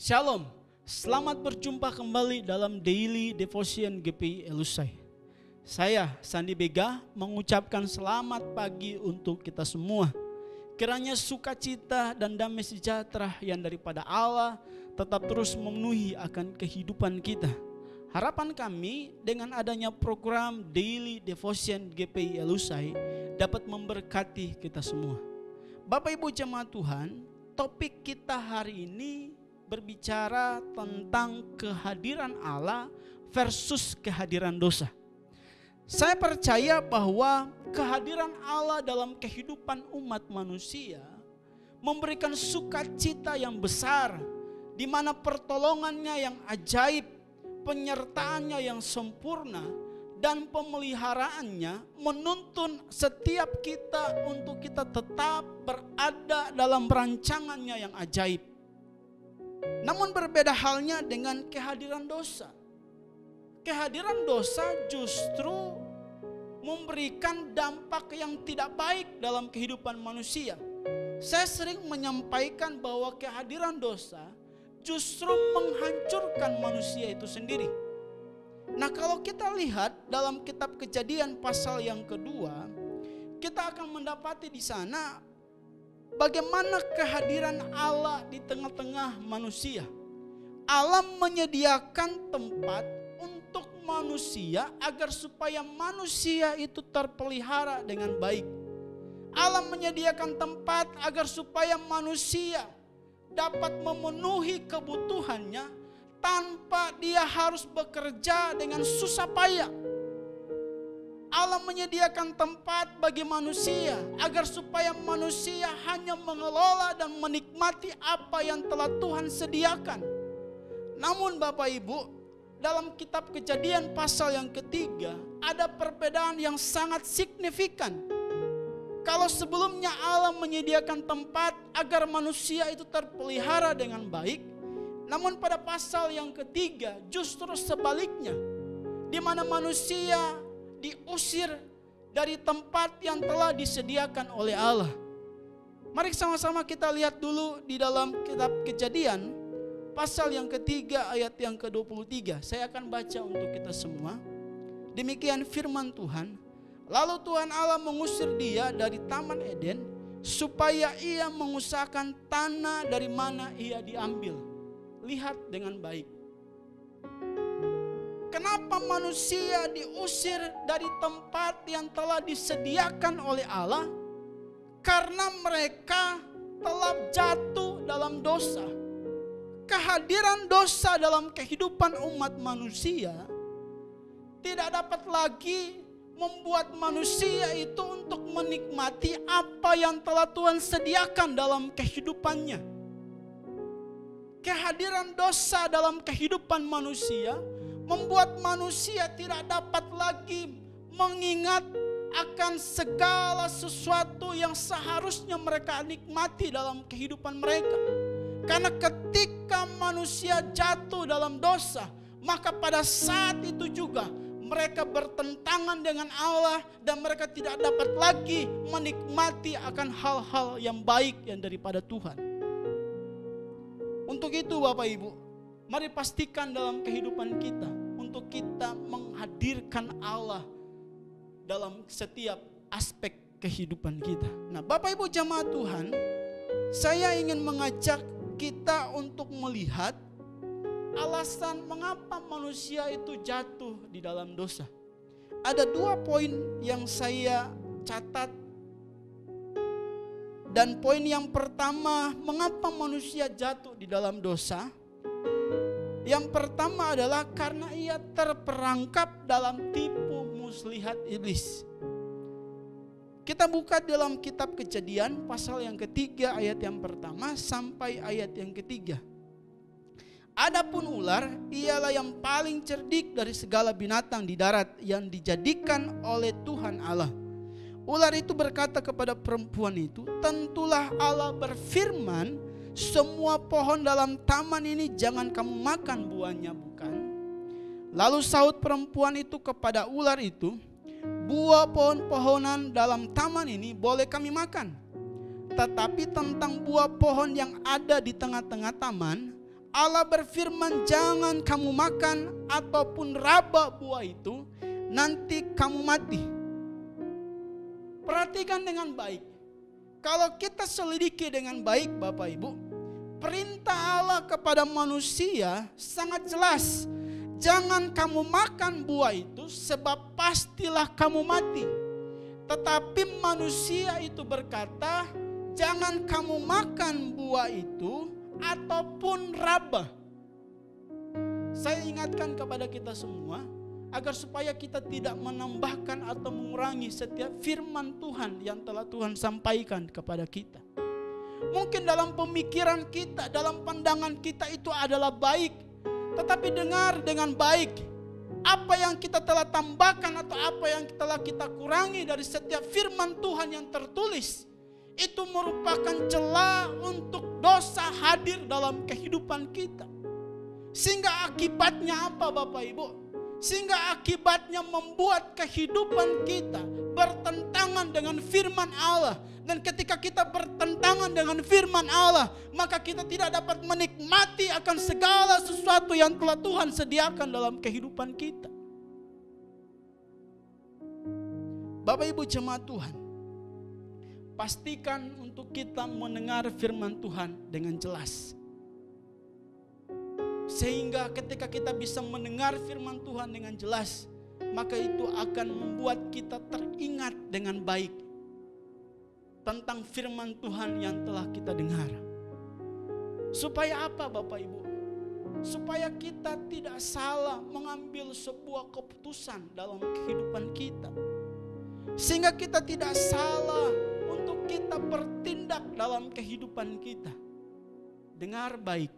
Shalom, selamat berjumpa kembali dalam Daily Devotion GPI Elusai. Saya, Sandi Bega, mengucapkan selamat pagi untuk kita semua. Kiranya sukacita dan damai sejahtera yang daripada Allah tetap terus memenuhi akan kehidupan kita. Harapan kami dengan adanya program Daily Devotion GPI Elusai dapat memberkati kita semua. Bapak Ibu jemaat Tuhan, topik kita hari ini berbicara tentang kehadiran Allah versus kehadiran dosa. Saya percaya bahwa kehadiran Allah dalam kehidupan umat manusia memberikan sukacita yang besar, di mana pertolongannya yang ajaib, penyertaannya yang sempurna, dan pemeliharaannya menuntun setiap kita untuk kita tetap berada dalam rancangannya yang ajaib. Namun berbeda halnya dengan kehadiran dosa. Kehadiran dosa justru memberikan dampak yang tidak baik dalam kehidupan manusia. Saya sering menyampaikan bahwa kehadiran dosa justru menghancurkan manusia itu sendiri. Nah, kalau kita lihat dalam kitab Kejadian pasal yang kedua, kita akan mendapati di sana bagaimana kehadiran Allah di tengah-tengah manusia. Allah menyediakan tempat untuk manusia agar supaya manusia itu terpelihara dengan baik. Allah menyediakan tempat agar supaya manusia dapat memenuhi kebutuhannya tanpa dia harus bekerja dengan susah payah. Allah menyediakan tempat bagi manusia agar supaya manusia hanya mengelola dan menikmati apa yang telah Tuhan sediakan. Namun Bapak Ibu, dalam kitab Kejadian pasal yang ketiga ada perbedaan yang sangat signifikan. Kalau sebelumnya Allah menyediakan tempat agar manusia itu terpelihara dengan baik, namun pada pasal yang ketiga justru sebaliknya, di mana manusia diusir dari tempat yang telah disediakan oleh Allah. Mari sama-sama kita lihat dulu di dalam kitab Kejadian pasal yang ketiga ayat yang ke-23. Saya akan baca untuk kita semua. Demikian firman Tuhan. Lalu Tuhan Allah mengusir dia dari Taman Eden supaya ia mengusahakan tanah dari mana ia diambil. Lihat dengan baik. Kenapa manusia diusir dari tempat yang telah disediakan oleh Allah? Karena mereka telah jatuh dalam dosa. Kehadiran dosa dalam kehidupan umat manusia tidak dapat lagi membuat manusia itu untuk menikmati apa yang telah Tuhan sediakan dalam kehidupannya. Kehadiran dosa dalam kehidupan manusia membuat manusia tidak dapat lagi mengingat akan segala sesuatu yang seharusnya mereka nikmati dalam kehidupan mereka. Karena ketika manusia jatuh dalam dosa, maka pada saat itu juga mereka bertentangan dengan Allah dan mereka tidak dapat lagi menikmati akan hal-hal yang baik yang daripada Tuhan. Untuk itu Bapak Ibu, mari pastikan dalam kehidupan kita untuk kita menghadirkan Allah dalam setiap aspek kehidupan kita. Nah, Bapak Ibu jemaat Tuhan, saya ingin mengajak kita untuk melihat alasan mengapa manusia itu jatuh di dalam dosa. Ada 2 poin yang saya catat. Dan poin yang pertama, mengapa manusia jatuh di dalam dosa? Yang pertama adalah karena ia terperangkap dalam tipu muslihat iblis. Kita buka dalam kitab Kejadian pasal yang ketiga ayat yang pertama sampai ayat yang ketiga. Adapun ular ialah yang paling cerdik dari segala binatang di darat yang dijadikan oleh Tuhan Allah. Ular itu berkata kepada perempuan itu, tentulah Allah berfirman, semua pohon dalam taman ini jangan kamu makan buahnya, bukan? Lalu sahut perempuan itu kepada ular itu, buah pohon-pohonan dalam taman ini boleh kami makan. Tetapi tentang buah pohon yang ada di tengah-tengah taman, Allah berfirman, jangan kamu makan ataupun raba buah itu, nanti kamu mati. Perhatikan dengan baik. Kalau kita selidiki dengan baik Bapak Ibu, perintah Allah kepada manusia sangat jelas. Jangan kamu makan buah itu sebab pastilah kamu mati. Tetapi manusia itu berkata, jangan kamu makan buah itu ataupun raba. Saya ingatkan kepada kita semua, agar supaya kita tidak menambahkan atau mengurangi setiap firman Tuhan yang telah Tuhan sampaikan kepada kita. Mungkin dalam pemikiran kita, dalam pandangan kita itu adalah baik, tetapi dengar dengan baik. Apa yang kita telah tambahkan atau apa yang telah kita kurangi dari setiap firman Tuhan yang tertulis, itu merupakan celah untuk dosa hadir dalam kehidupan kita. Sehingga akibatnya apa Bapak Ibu? Sehingga akibatnya membuat kehidupan kita bertentangan dengan firman Allah. Dan ketika kita bertentangan dengan firman Allah, maka kita tidak dapat menikmati akan segala sesuatu yang telah Tuhan sediakan dalam kehidupan kita. Bapak Ibu jemaat Tuhan, pastikan untuk kita mendengar firman Tuhan dengan jelas. Sehingga ketika kita bisa mendengar firman Tuhan dengan jelas, maka itu akan membuat kita teringat dengan baik tentang firman Tuhan yang telah kita dengar. Supaya apa Bapak Ibu? Supaya kita tidak salah mengambil sebuah keputusan dalam kehidupan kita. Sehingga kita tidak salah untuk kita bertindak dalam kehidupan kita. Dengar baik.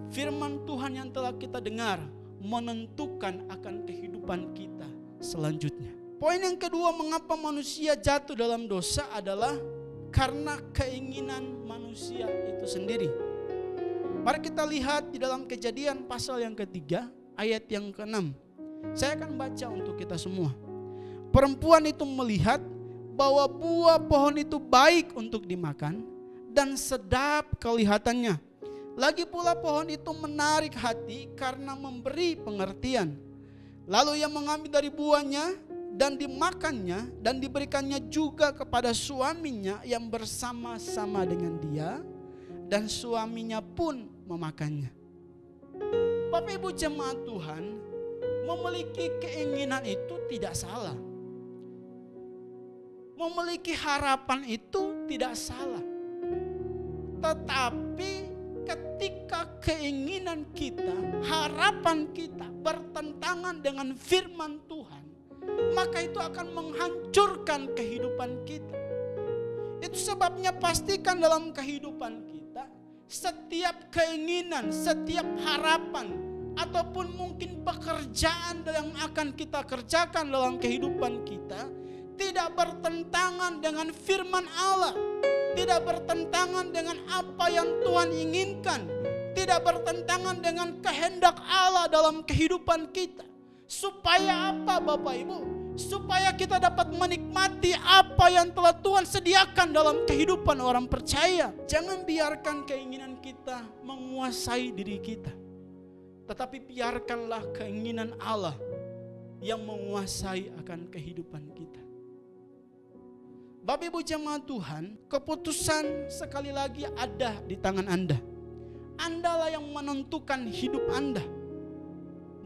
Firman Tuhan yang telah kita dengar menentukan akan kehidupan kita selanjutnya. Poin yang kedua, mengapa manusia jatuh dalam dosa adalah karena keinginan manusia itu sendiri. Mari kita lihat di dalam Kejadian pasal yang ketiga ayat yang ke-6. Saya akan baca untuk kita semua. Perempuan itu melihat bahwa buah pohon itu baik untuk dimakan dan sedap kelihatannya. Lagi pula pohon itu menarik hati karena memberi pengertian. Lalu ia mengambil dari buahnya dan dimakannya dan diberikannya juga kepada suaminya yang bersama-sama dengan dia, dan suaminya pun memakannya. Bapak Ibu jemaat Tuhan, memiliki keinginan itu tidak salah. Memiliki harapan itu tidak salah. Tetapi ketika keinginan kita, harapan kita bertentangan dengan firman Tuhan, maka itu akan menghancurkan kehidupan kita. Itu sebabnya pastikan dalam kehidupan kita, setiap keinginan, setiap harapan, ataupun mungkin pekerjaan yang akan kita kerjakan dalam kehidupan kita, tidak bertentangan dengan firman Allah. Tidak bertentangan dengan apa yang Tuhan inginkan. Tidak bertentangan dengan kehendak Allah dalam kehidupan kita. Supaya apa Bapak Ibu? Supaya kita dapat menikmati apa yang telah Tuhan sediakan dalam kehidupan orang percaya. Jangan biarkan keinginan kita menguasai diri kita. Tetapi biarkanlah keinginan Allah yang menguasai akan kehidupan kita. Bapak Ibu jemaat Tuhan, keputusan sekali lagi ada di tangan Anda. Andalah yang menentukan hidup Anda.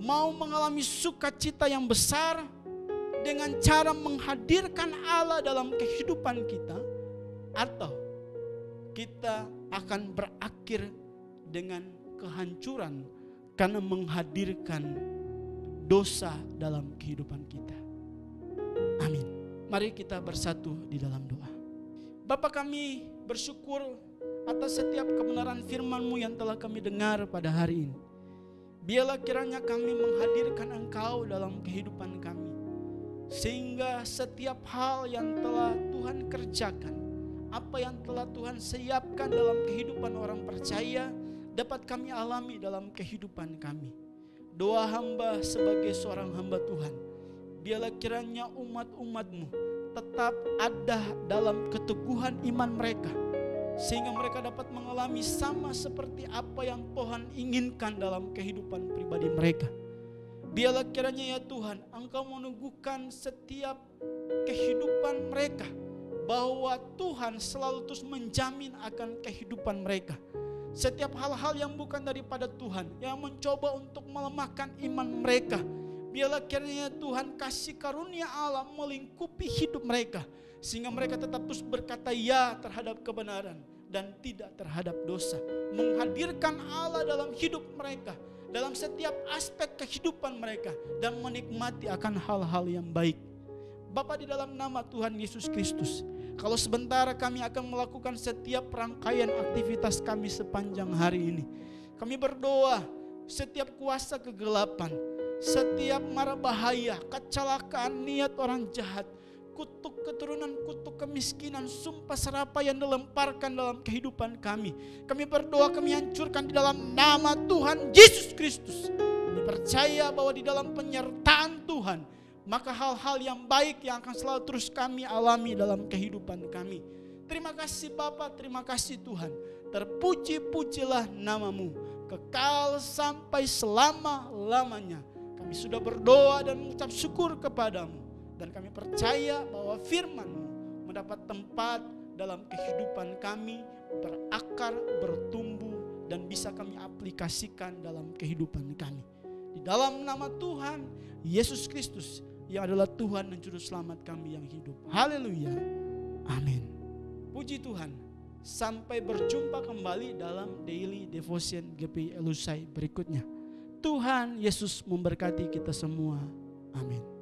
Mau mengalami sukacita yang besar dengan cara menghadirkan Allah dalam kehidupan kita, atau kita akan berakhir dengan kehancuran karena menghadirkan dosa dalam kehidupan kita. Amin. Mari kita bersatu di dalam doa. Bapa, kami bersyukur atas setiap kebenaran firman-Mu yang telah kami dengar pada hari ini. Biarlah kiranya kami menghadirkan Engkau dalam kehidupan kami. Sehingga setiap hal yang telah Tuhan kerjakan, apa yang telah Tuhan siapkan dalam kehidupan orang percaya, dapat kami alami dalam kehidupan kami. Doa hamba sebagai seorang hamba Tuhan, biarlah kiranya umat-umat-Mu tetap ada dalam keteguhan iman mereka, sehingga mereka dapat mengalami sama seperti apa yang Tuhan inginkan dalam kehidupan pribadi mereka. Biarlah kiranya ya Tuhan, Engkau meneguhkan setiap kehidupan mereka, bahwa Tuhan selalu terus menjamin akan kehidupan mereka. Setiap hal-hal yang bukan daripada Tuhan, yang mencoba untuk melemahkan iman mereka, biarlah kiranya Tuhan kasih karunia Allah melingkupi hidup mereka, sehingga mereka tetap terus berkata ya terhadap kebenaran dan tidak terhadap dosa. Menghadirkan Allah dalam hidup mereka, dalam setiap aspek kehidupan mereka, dan menikmati akan hal-hal yang baik. Bapa, di dalam nama Tuhan Yesus Kristus, kalau sebentar kami akan melakukan setiap rangkaian aktivitas kami sepanjang hari ini, kami berdoa setiap kuasa kegelapan, setiap mara bahaya, kecelakaan, niat orang jahat, kutuk keturunan, kutuk kemiskinan, sumpah serapah yang dilemparkan dalam kehidupan kami, kami berdoa, kami hancurkan di dalam nama Tuhan Yesus Kristus. Kami percaya bahwa di dalam penyertaan Tuhan, maka hal-hal yang baik yang akan selalu terus kami alami dalam kehidupan kami. Terima kasih Bapa, terima kasih Tuhan. Terpuji-pujilah nama-Mu, kekal sampai selama-lamanya. Kami sudah berdoa dan mengucap syukur kepadamu, dan kami percaya bahwa firman-Mu mendapat tempat dalam kehidupan kami, berakar, bertumbuh, dan bisa kami aplikasikan dalam kehidupan kami. Di dalam nama Tuhan Yesus Kristus, yang adalah Tuhan dan Juru Selamat kami yang hidup. Haleluya. Amin. Puji Tuhan. Sampai berjumpa kembali dalam Daily Devotion GPI Elusai berikutnya. Tuhan Yesus memberkati kita semua. Amin.